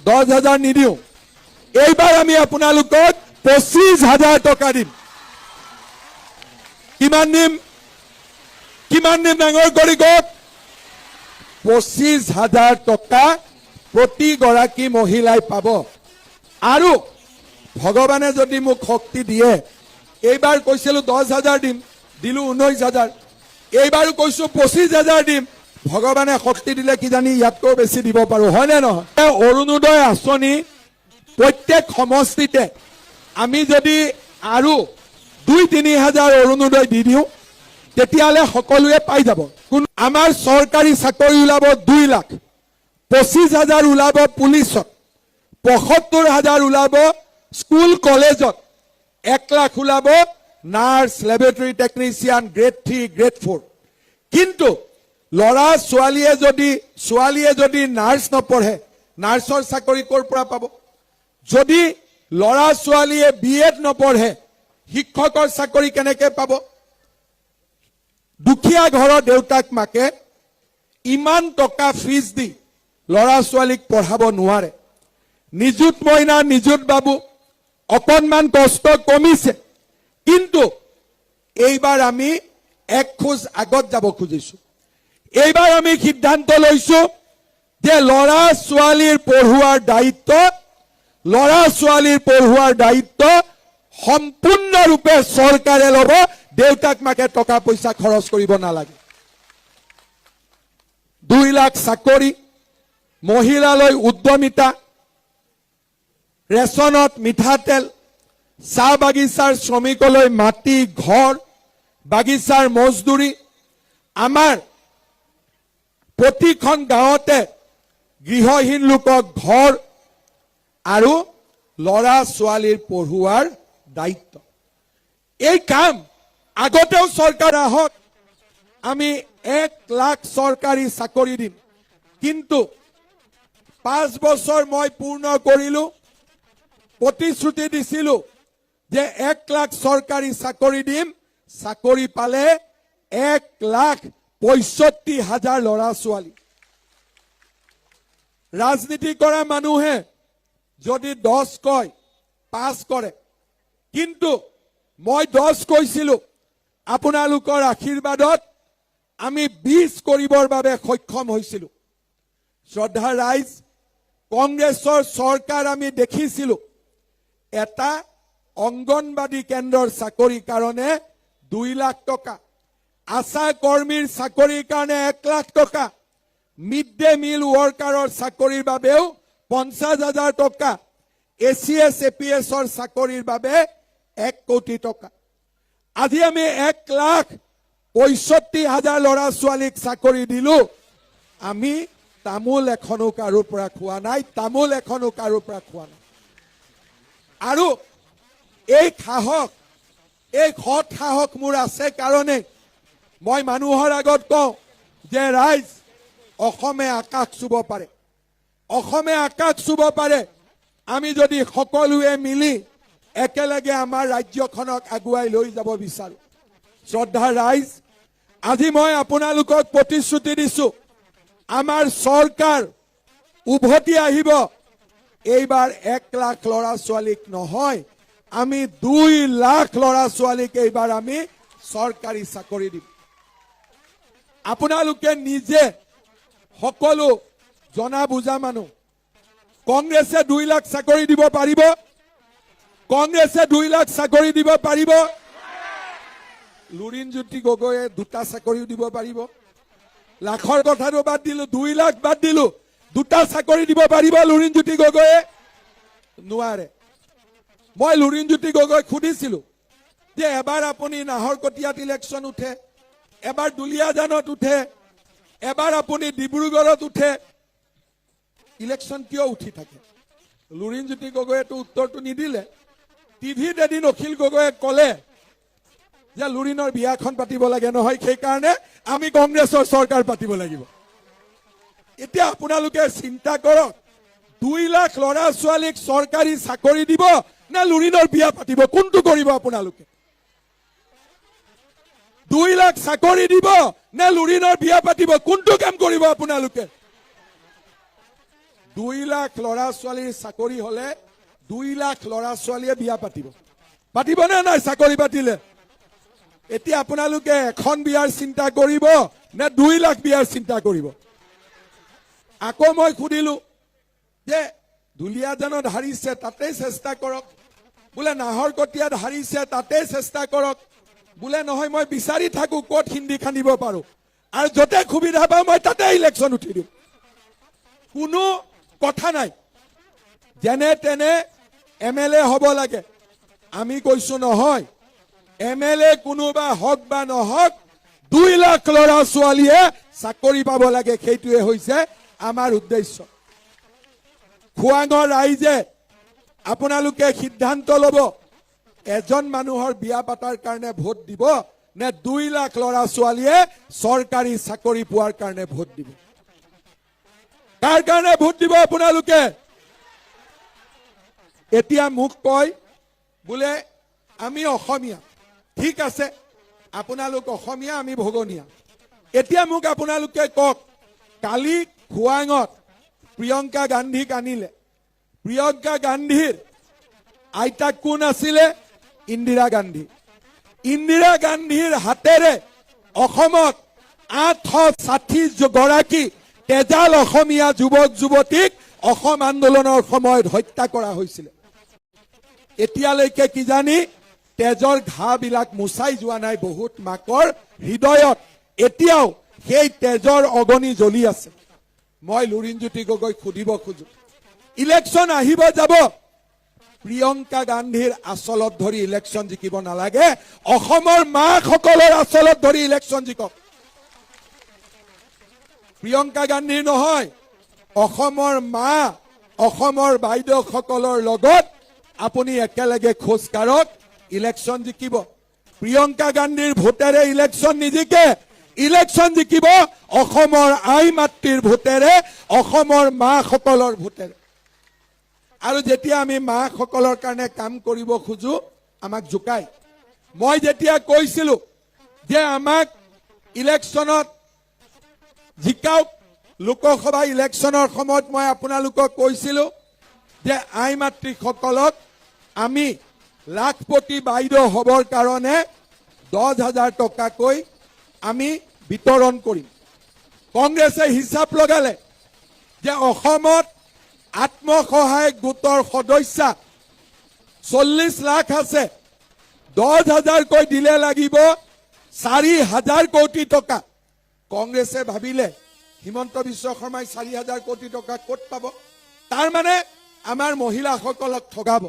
10,000 নিদিও এইবাৰ আমি আপোনালোকক 25,000 টকা দিম কিমান দিম ডাঙৰ কৰি কওক 25,000 টকা প্ৰতি গৰাকী মহিলাই পাব আৰু ভগৱানে যদি মোক শক্তি দিয়ে এইবাৰ কৈছিলো 10,000 দিম দিলো 19,000 এইবাৰো কৈছো 25,000 দিম ভগৱানে শক্তি দিলে কি জানি ইয়াতকৈ বেছি দিব পাৰো হয় নে নহয় অৰুণোদয় আঁচনি প্ৰত্যেক সমষ্টিতে আমি যদি আৰু 2-3,000 অৰুণোদয় দি দিও তেতিয়ালে সকলোৱে পাই যাব আমাৰ চৰকাৰী চাকৰি ওলাব 2 লাখ 25,000 ওলাব পুলিচত 75,000 ওলাব স্কুল কলেজত 1 লাখ ওলাব nurse laboratory technician grade 3 grade 4 কিন্তু লৰা ছোৱালীয়ে যদি নাৰ্ছ নপঢ়ে নাৰ্ছৰ চাকৰি কৰ পৰা পাব যদি লৰা ছোৱালীয়ে বিএড নপঢ়ে শিক্ষকৰ চাকৰি কেনেকৈ পাব দুখীয়া ঘৰৰ দেউতাক মাকে ইমান টকা ফিজ দি লৰা ছোৱালীক পঢ়াব নোৱাৰে নিযুত মইনা নিযুত বাবু অকণমান কষ্ট কমিছে কিন্তু এইবাৰ আমি এক খোজ আগত যাব খুজিছো এইবাৰ আমি সিদ্ধান্ত লৈছো যে লৰা ছোৱালীৰ পঢ়ুৱাৰ দায়িত্ব সম্পূৰ্ণৰূপে চৰকাৰে ল'ব দেউতাক মাকে টকা পইচা খৰচ কৰিব নালাগে 2 লাখ চাকৰি মহিলালৈ উদ্যমিতা ৰেচনত মিঠাতেল চাহ বাগিচাৰ শ্ৰমিকলৈ মাটি ঘৰ বাগিচাৰ মজদুৰি আমাৰ প্ৰতিখন গাঁৱতে গৃহহীন লোকক ঘৰ আৰু লৰা ছোৱালীৰ পঢ়ুৱাৰ দায়িত্ব এই কাম আগতেও চৰকাৰ আহক আমি 1 লাখ চৰকাৰী চাকৰি দিম কিন্তু 5 বছৰ মই পূৰ্ণ কৰিলো প্ৰতিশ্ৰুতি দিছিলো যে 1 লাখ চৰকাৰী চাকৰি দিম চাকৰি পালে 1,65,000 লৰা ছোৱালী ৰাজনীতি কৰা মানুহে যদি 10 কয় 5 কৰে কিন্তু মই 10 কৈছিলো আপোনালোকৰ আশীৰ্বাদত আমি 20 কৰিবৰ বাবে সক্ষম হৈছিলো শ্ৰদ্ধা ৰাইজ কংগ্ৰেছৰ চৰকাৰ আমি দেখিছিলো এটা অংগনবাদী কেন্দ্ৰৰ চাকৰিৰ কাৰণে 2 লাখ টকা আশা কৰ্মীৰ চাকৰিৰ কাৰণে 1 লাখ টকা মিড ডে মিল ৱৰ্কাৰৰ চাকৰিৰ বাবেও 50,000 টকা এচিএছ এপিএছৰ চাকৰিৰ বাবে 1 কোটি টকা আজি আমি 1,65,000 লৰা ছোৱালীক চাকৰি দিলো আমি তামোল এখনো কাৰোৰ পৰা খোৱা নাই আৰু এই সৎ সাহস মোৰ আছে কাৰণে মই মানুহৰ আগত কওঁ যে ৰাইজ অসমে আকাশ চুব পাৰে আমি যদি সকলোৱে মিলি একেলগে আমাৰ ৰাজ্যখনক আগুৱাই লৈ যাব বিচাৰো শ্ৰদ্ধা ৰাইজ আজি মই আপোনালোকক প্ৰতিশ্ৰুতি দিছো আমাৰ চৰকাৰ উভতি আহিব এইবাৰ 1 লাখ লৰা ছোৱালীক নহয় আমি 2 লাখ লৰা ছোৱালীক এইবাৰ আমি চৰকাৰী চাকৰি দিম আপোনালোকে নিজে সকলো জনা বুজা মানুহ কংগ্ৰেছে 2 লাখ চাকৰি দিব পাৰিব লুৰিণজ্যোতি গগৈয়ে 2টা চাকৰিও দিব পাৰিব লাখৰ কথাটো বাদ দিলো 2 লাখ বাদ দিলো 2টা চাকৰি দিব পাৰিব লুৰিণজ্যোতি গগৈয়ে নোৱাৰে মই লুৰিণজ্যোতি গগৈক সুধিছিলো যে এবাৰ আপুনি নাহৰকটীয়াত ইলেকশ্যন উঠে এবাৰ দুলিয়াজানত উঠে এবাৰ আপুনি ডিব্ৰুগড়ত উঠে ইলেকশ্যন কিয় উঠি থাকে লুৰিণজ্যোতি গগৈয়েতো উত্তৰটো নিদিলে টিভিত এদিন অখিল গগৈয়ে ক'লে যে লুৰিণৰ বিয়াখন পাতিব লাগে নহয় সেইকাৰণে আমি কংগ্ৰেছৰ চৰকাৰ পাতিব লাগিব এতিয়া আপোনালোকে চিন্তা কৰক 2 লাখ লৰা ছোৱালীক চৰকাৰী চাকৰি দিব না লুৰিণৰ বিয়া পাতিব কোনটো কৰিব আপোনালোকে 2 লাখ চাকৰি দিব না লুৰিণৰ বিয়া পাতিব কোনটো কাম কৰিব আপোনালোকে 2 লাখ ল'ৰা ছোৱালীৰ চাকৰি হলে 2 লাখ ল'ৰা ছোৱালীয়ে বিয়া পাতিব নে নাই চাকৰি পাতিলে? এতিয়া আপোনালোকে এখন বিয়াৰ চিন্তা কৰিব নে 2 লাখ বিয়াৰ চিন্তা কৰিব? আকৌ মই সুধিলো যে দুলীয়াজানত হাৰিছে তাতেই চেষ্টা কৰক, বোলে নাহৰকটীয়াত হাৰিছে তাতেই চেষ্টা কৰক, বোলে নহয় মই বিচাৰি থাকো ক'ত হিন্দী খান্দিব পাৰো আৰু য'তে সুবিধা পাওঁ মই তাতে ইলেকশ্যন উঠি দিম। কোনো কথা নাই, যেনে তেনে MLA হ'ব লাগে। আমি কৈছো নহয়, MLA কোনোবা হওক বা নহওক 2 লাখ ল'ৰা ছোৱালীয়ে চাকৰি পাব লাগে, সেইটোৱে হৈছে আমাৰ উদ্দেশ্য। খোৱাঙৰ ৰাইজে আপোনালোকে সিদ্ধান্ত ল'ব, এজন মানুহৰ বিয়া পাতাৰ কাৰণে ভোট দিব নে 2 লাখ ল'ৰা ছোৱালীয়ে চৰকাৰী চাকৰি পোৱাৰ কাৰণে ভোট দিব? কাৰ কাৰণে ভোট দিব আপোনালোকে? এতিয়া মোক কয় বোলে আমি অসমীয়া, ঠিক আছে আপোনালোক অসমীয়া আমি ভগনীয়া। এতিয়া মোক আপোনালোকে কওক, কালি খোৱাঙত প্ৰিয়ংকা গান্ধীক আনিলে, প্ৰিয়ংকা গান্ধীৰ আইতাক কোন আছিলে? ইন্দিৰা গান্ধী। ইন্দিৰা গান্ধীৰ হাতেৰে অসমত 860 গৰাকী তেজাল অসমীয়া যুৱক যুৱতীক অসম আন্দোলনৰ সময়ত হত্যা কৰা হৈছিলে। এতিয়ালৈকে কিজানি তেজৰ ঘাঁবিলাক মুচাই যোৱা নাই বহুত মাকৰ হৃদয়ত, এতিয়াও সেই তেজৰ অগনি জ্বলি আছে। মই লুৰিণজ্যোতি গগৈক সুধিব খোজো, ইলেকশ্যন আহিব যাব, প্ৰিয়ংকা গান্ধীৰ আচলত ধৰি ইলেকশ্যন জিকিব নালাগে, অসমৰ মাসকলৰ আচলত ধৰি ইলেকশ্যন জিকক। প্ৰিয়ংকা গান্ধীৰ নহয়, অসমৰ মা, অসমৰ বাইদেউসকলৰ লগত আপুনি একেলগে খোজ কাঢ়ক, ইলেকশ্যন জিকিব। প্ৰিয়ংকা গান্ধীৰ ভোটেৰে ইলেকশ্যন নিজিকে, ইলেকশ্যন জিকিব অসমৰ আই মাতৃৰ ভোটেৰে, অসমৰ মাসকলৰ ভোটেৰে। আৰু যেতিয়া আমি মাসকলৰ কাৰণে কাম কৰিব খোজো আমাক জোকাই। মই যেতিয়া কৈছিলো যে আমাক ইলেকশ্যনত জিকাওক, লোকসভা ইলেকশ্যনৰ সময়ত মই আপোনালোকক কৈছিলো যে আই মাতৃসকলক আমি লাখপতি বাইদেউ হ'বৰ কাৰণে 10,000 টকাকৈ আমি বিতৰণ কৰিম। কংগ্ৰেছে হিচাপ লগালে যে অসমত আত্মসহায়ক গোটৰ সদস্যা 40 লাখ আছে, 10,000 কৈ দিলে লাগিব 4,000 কোটি টকা। কংগ্ৰেছে ভাবিলে হিমন্ত বিশ্ব শৰ্মাই 4,000 কোটি টকা ক'ত পাব, তাৰ মানে আমাৰ মহিলাসকলক ঠগাব।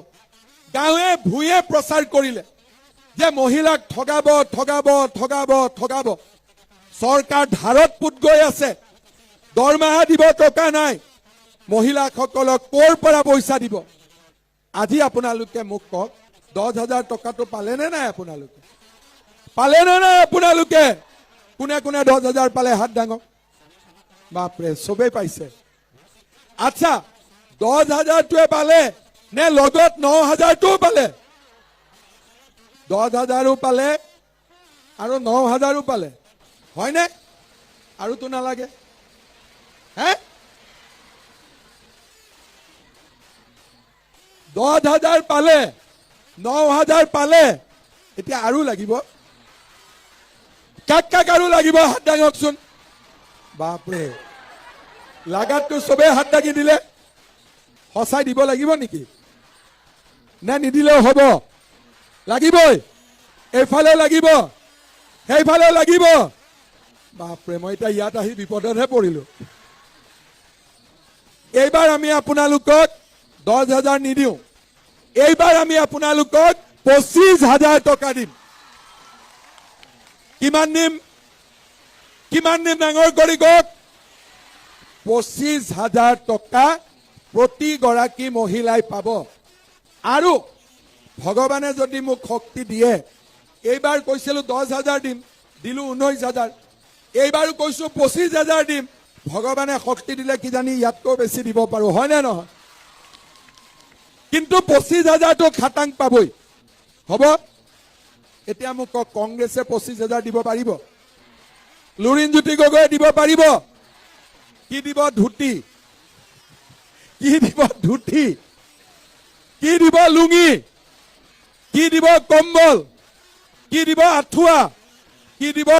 গাঁৱে ভূঞে প্ৰচাৰ কৰিলে যে মহিলাক ঠগাব ঠগাব ঠগাব ঠগাব। চৰকাৰ ধাৰত পুত গৈ আছে, দৰমহা দিব টকা নাই, মহিলাসকলক ক'ৰ পৰা পইচা দিব? আজি আপোনালোকে মোক কওক, 10,000 টকাটো পালেনে নাই? আপোনালোকে পালেনে নাই? আপোনালোকে কোনে কোনে 10,000 পালে হাত দাঙক। বাপৰে, চবেই পাইছে। আচ্ছা, 10,000টোৱে পালে নে লগত 9,000টোও পালে? 10,000ও পালে আৰু 9,000ও পালে, হয়নে? আৰুতো নালাগে হে? 10,000 পালে, 9,000 পালে, এতিয়া আৰু লাগিব। কাক কাক আৰু লাগিব? হাত দাঙকচোন। বাপৰে, লাগাতটো চবেই হাত দাঙি দিলে। সঁচাই দিব লাগিব নেকি? নে নিদিলেও হ'ব? লাগিবই, এইফালে লাগিব, সেইফালে লাগিব। বাপৰে, মই এতিয়া ইয়াত আহি বিপদতহে পৰিলো। এইবাৰ আমি আপোনালোকক 10,000 নিদিওঁ, এইবাৰ আমি আপোনালোকক 25,000 টকা দিম। কিমান দিম? কিমান দিম? ডাঙৰ কৰি কওক। 25,000 টকা প্ৰতিগৰাকী মহিলাই পাব। আৰু ভগৱানে যদি মোক শক্তি দিয়ে, এইবাৰ কৈছিলো 10,000 দিম, দিলো 19,000, এইবাৰো কৈছো 25,000 দিম। ভগৱানে শক্তি দিলে কিজানি ইয়াতকৈ বেছি দিব পাৰো, হয় নে নহয়? কিন্তু 25,000টো খাটাং পাবই, হ'ব? এতিয়া মোক কওক, কংগ্ৰেছে 25,000 দিব পাৰিব? লুৰিণজ্যোতি গগৈয়ে দিব পাৰিব? কি দিব? ধুতি। কি দিব ধুতি, কি দিব লুঙি, কি দিব কম্বল, কি দিব আঁঠুৱা, কি দিব